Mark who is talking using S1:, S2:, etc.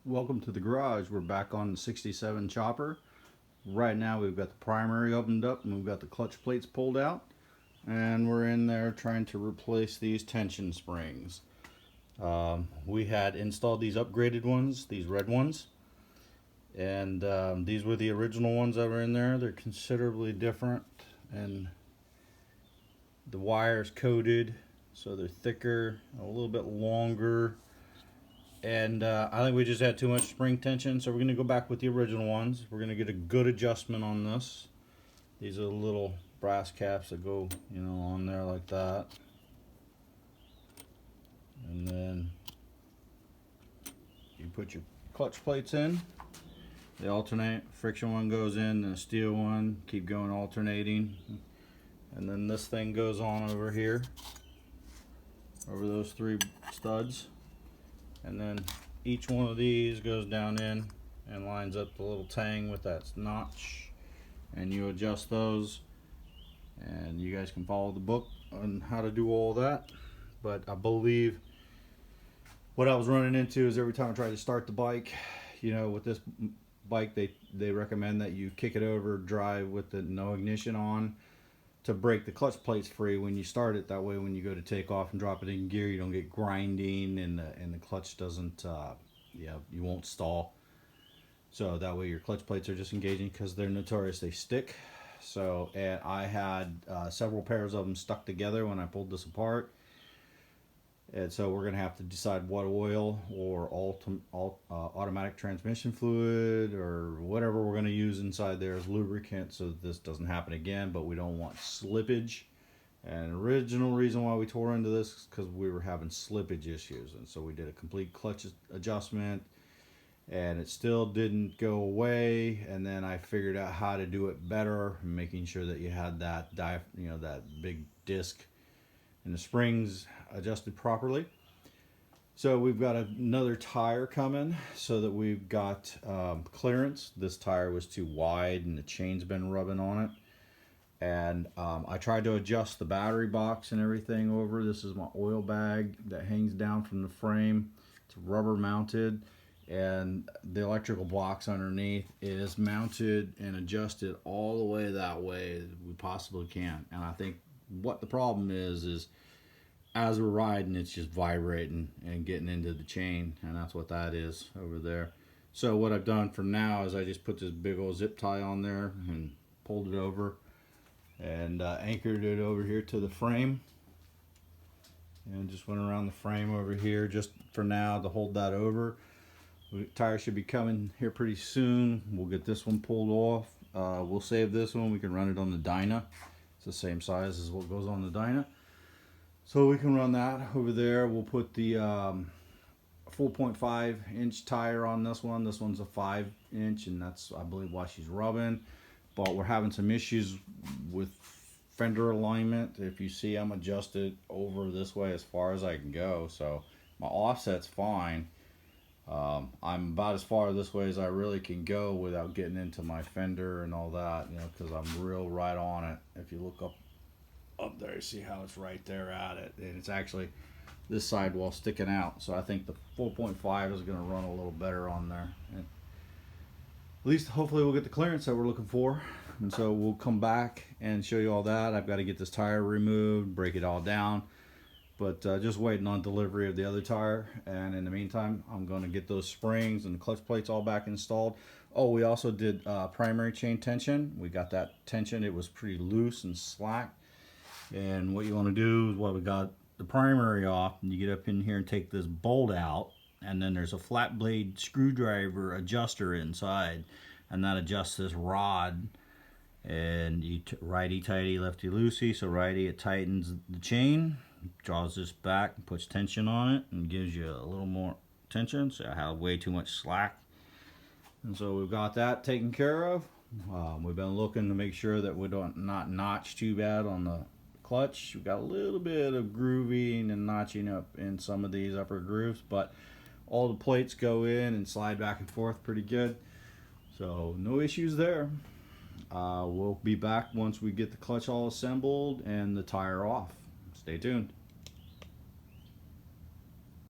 S1: Welcome to the garage. We're back on the 67 chopper. Right now we've got the primary opened up and we've got the clutch plates pulled out. And we're in there trying to replace these tension springs. We had installed these upgraded ones, these red ones. And these were the original ones that were in there. They're considerably different. And the wire's coated, so they're thicker, a little bit longer. And I think we just had too much spring tension, so we're going to go back with the original ones. We're going to get a good adjustment on this. These are the little brass caps that go, on there like that. And then you put your clutch plates in. They alternate. Friction one goes in, and a steel one. Keep going alternating. And then this thing goes on over here, over those three studs. And then each one of these goes down in and lines up the little tang with that notch, and you adjust those, and you guys can follow the book on how to do all that. But I believe what I was running into is every time I try to start the bike, with this bike they recommend that you kick it over, drive with the no ignition on, to break the clutch plates free when you start it. That way when you go to take off and drop it in gear, you don't get grinding, and the clutch doesn't you won't stall. So that way your clutch plates are just engaging, because they're notorious, they stick. So, and I had several pairs of them stuck together when I pulled this apart, and so we're gonna have to decide what oil or automatic transmission fluid or whatever we're gonna use inside there as lubricant, so that this doesn't happen again. But we don't want slippage. And the original reason why we tore into this is because we were having slippage issues, and so we did a complete clutch adjustment, and it still didn't go away. And then I figured out how to do it better, making sure that you had that that big disc and the springs adjusted properly. So we've got another tire coming, so that we've got clearance. This tire was too wide and the chain's been rubbing on it. And I tried to adjust the battery box and everything over. This is my oil bag that hangs down from the frame. It's rubber mounted, and the electrical box underneath is mounted and adjusted all the way that way as we possibly can. And I think what the problem is as we're riding, it's just vibrating and getting into the chain, and that's what that is over there. So what I've done for now is I just put this big old zip tie on there and pulled it over, and anchored it over here to the frame, and just went around the frame over here just for now to hold that over. The tire should be coming here pretty soon. We'll get this one pulled off. We'll save this one. We can run it on the Dyna. It's the same size as what goes on the Dyna, so we can run that over there. We'll put the 4.5 inch tire on this one. This one's a 5 inch, and that's, I believe, why she's rubbing. But we're having some issues with fender alignment. If you see, I'm adjusted over this way as far as I can go, so my offset's fine. I'm about as far this way as I really can go without getting into my fender and all that, because I'm real right on it. If you look up there, you see how it's right there at it, and it's actually this sidewall sticking out. So I think the 4.5 is going to run a little better on there. And at least hopefully we'll get the clearance that we're looking for. And so we'll come back and show you all that. I've got to get this tire removed, break it all down, but just waiting on delivery of the other tire. And in the meantime, I'm going to get those springs and the clutch plates all back installed. Oh, we also did primary chain tension. We got that tension. It was pretty loose and slack. And what you want to do is, we got the primary off, and you get up in here and take this bolt out, and then there's a flat blade screwdriver adjuster inside, and that adjusts this rod. And you righty tighty, lefty loosey. So righty, it tightens the chain, draws this back and puts tension on it, and gives you a little more tension. So I have way too much slack, and so we've got that taken care of. We've been looking to make sure that we don't not notch too bad on the clutch. We've got a little bit of grooving and notching up in some of these upper grooves, but all the plates go in and slide back and forth pretty good, so no issues there. We'll be back once we get the clutch all assembled and the tire off. Stay tuned.